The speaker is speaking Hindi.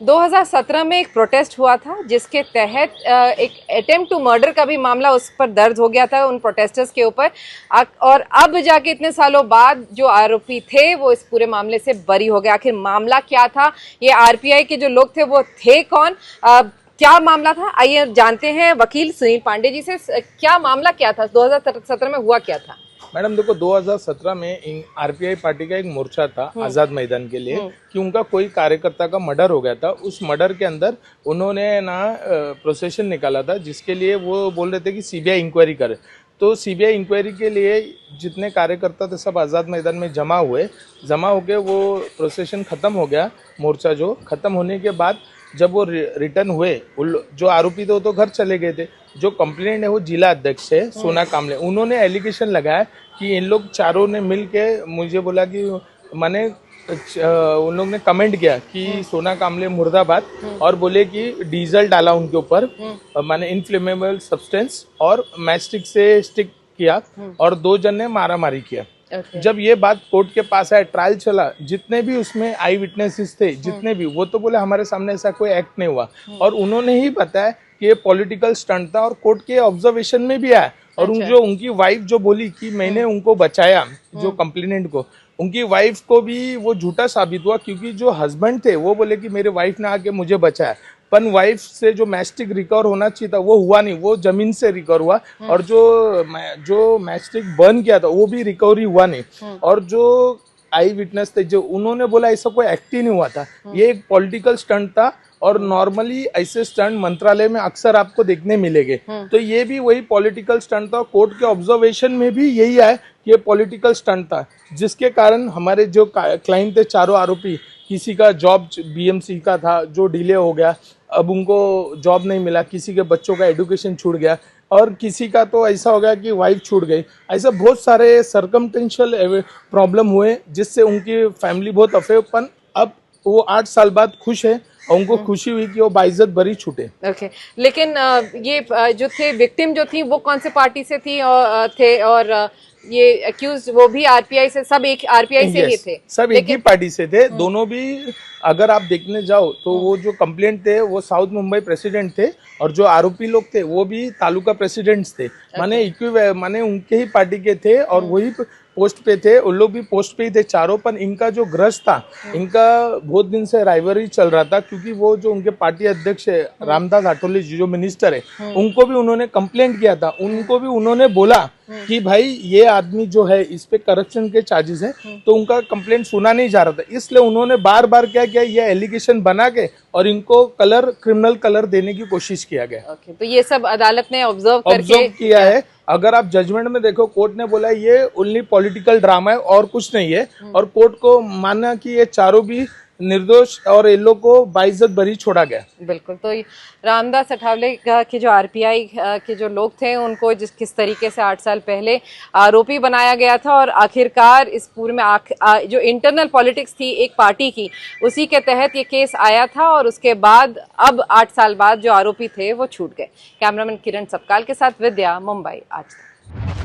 2017 में एक प्रोटेस्ट हुआ था जिसके तहत एक अटेम्प्ट टू मर्डर का भी मामला उस पर दर्ज हो गया था उन प्रोटेस्टर्स के ऊपर। और अब जाके इतने सालों बाद जो आरोपी थे वो इस पूरे मामले से बरी हो गए। आखिर मामला क्या था, ये आरपीआई के जो लोग थे वो थे कौन, क्या मामला था, आइए जानते हैं वकील सुनील पांडे जी से। क्या मामला क्या था, 2017 में हुआ क्या था? मैडम देखो, 2017 में आरपीआई पार्टी का एक मोर्चा था आजाद मैदान के लिए कि उनका कोई कार्यकर्ता का मर्डर हो गया था। उस मर्डर के अंदर उन्होंने ना प्रोसेशन निकाला था जिसके लिए वो बोल रहे थे कि सीबीआई इंक्वायरी करे। तो सीबीआई इंक्वायरी के लिए जितने कार्यकर्ता थे सब आज़ाद मैदान में जमा होके वो प्रोसेशन ख़त्म हो गया। मोर्चा जो ख़त्म होने के बाद जब वो रिटर्न हुए, जो आरोपी थे वो तो घर चले गए थे। जो कंप्लेंट है वो जिला अध्यक्ष है सोना कामले, उन्होंने एलिगेशन लगाया कि इन लोग चारों ने मिल के मुझे बोला कि मैंने उन लोग ने कमेंट किया कि सोना कामले मुर्दाबाद, और बोले कि डीजल डाला उनके ऊपर, मैंने इनफ्लेमेबल सब्सटेंस और मैस्टिक से स्टिक किया और 2 जन ने मारामारी किया। जब ये बात कोर्ट के पास आया, ट्रायल चला, जितने भी उसमें आई विटनेसेस थे जितने भी, वो तो बोले हमारे सामने ऐसा कोई एक्ट नहीं हुआ। और उन्होंने ही बताया कि ये पॉलिटिकल स्टंट था और कोर्ट के ऑब्जर्वेशन में भी आया। और जो उनकी वाइफ जो बोली कि मैंने उनको बचाया, जो कंप्लेनेंट को, उनकी वाइफ को भी वो झूठा साबित हुआ क्योंकि जो हस्बैंड थे वो बोले कि मेरे वाइफ ने आके मुझे बचाया, पर वाइफ से जो मैस्टिक रिकवर होना चाहिए था वो हुआ नहीं, वो जमीन से रिकवर हुआ। और जो मैस्टिक बर्न किया था वो भी रिकवरी हुआ नहीं। और जो आई विटनेस थे जो उन्होंने बोला ऐसा कोई एक्ट ही नहीं हुआ था, ये एक पॉलिटिकल स्टंट था। और नॉर्मली ऐसे स्टंट मंत्रालय में अक्सर आपको देखने मिलेंगे, तो ये भी वही पॉलिटिकल स्टंट था। कोर्ट के ऑब्जर्वेशन में भी यही आया कि ये पॉलिटिकल स्टंट था, जिसके कारण हमारे जो क्लाइंट थे चारों आरोपी, किसी का जॉब बीएमसी का था जो डिले हो गया, अब उनको जॉब नहीं मिला, किसी के बच्चों का एजुकेशन छूट गया, और किसी का तो ऐसा हो गया कि वाइफ छूट गई। ऐसा बहुत सारे सर्कमटेंशियल प्रॉब्लम हुए जिससे उनकी फैमिली बहुत अफेक्ट। अब वो 8 साल बाद खुश है और उनको खुशी हुई कि वो बाइज्जत बरी छूटे। ओके, लेकिन ये जो थे विक्टिम जो थी वो कौन से पार्टी से थी और ये अक्यूज वो भी आरपीआई से, सब एक आरपीआई से ही थे, सब एक ही पार्टी से थे दोनों भी। अगर आप देखने जाओ तो वो जो कंप्लेंट थे वो साउथ मुंबई प्रेसिडेंट थे, और जो आरोपी लोग थे वो भी तालुका प्रेसिडेंट्स थे। माने उनके ही पार्टी के थे और वही पोस्ट पे थे, उन लोग भी पोस्ट पे ही थे चारों। पर इनका जो ग्रज था, इनका बहुत दिन से राइवरी चल रहा था क्योंकि वो जो उनके पार्टी अध्यक्ष है रामदास आठवले जी जो मिनिस्टर है, उनको भी उन्होंने कंप्लेंट किया था। उनको भी उन्होंने बोला कि भाई ये आदमी जो है इस पे करप्शन के चार्जेस है, तो उनका कंप्लेंट सुना नहीं जा रहा था। इसलिए उन्होंने बार बार क्या किया, ये एलिगेशन बना के और इनको क्रिमिनल कलर देने की कोशिश किया गया। तो ये सब अदालत ने ऑब्जर्व किया है। अगर आप जजमेंट में देखो, कोर्ट ने बोला ये ओनली पॉलिटिकल ड्रामा है और कुछ नहीं है, और कोर्ट को माना कि ये चारों भी निर्दोष और इन लोग को बाइज्जत बरी छोड़ा गया। बिल्कुल। तो रामदास अठावले के जो आरपीआई के जो लोग थे उनको किस तरीके से 8 साल पहले आरोपी बनाया गया था, और आखिरकार इस पूरे में जो इंटरनल पॉलिटिक्स थी एक पार्टी की, उसी के तहत ये केस आया था, और उसके बाद अब 8 साल बाद जो आरोपी थे वो छूट गए। कैमरामैन किरण सपकाल के साथ विद्या, मुंबई आज तक।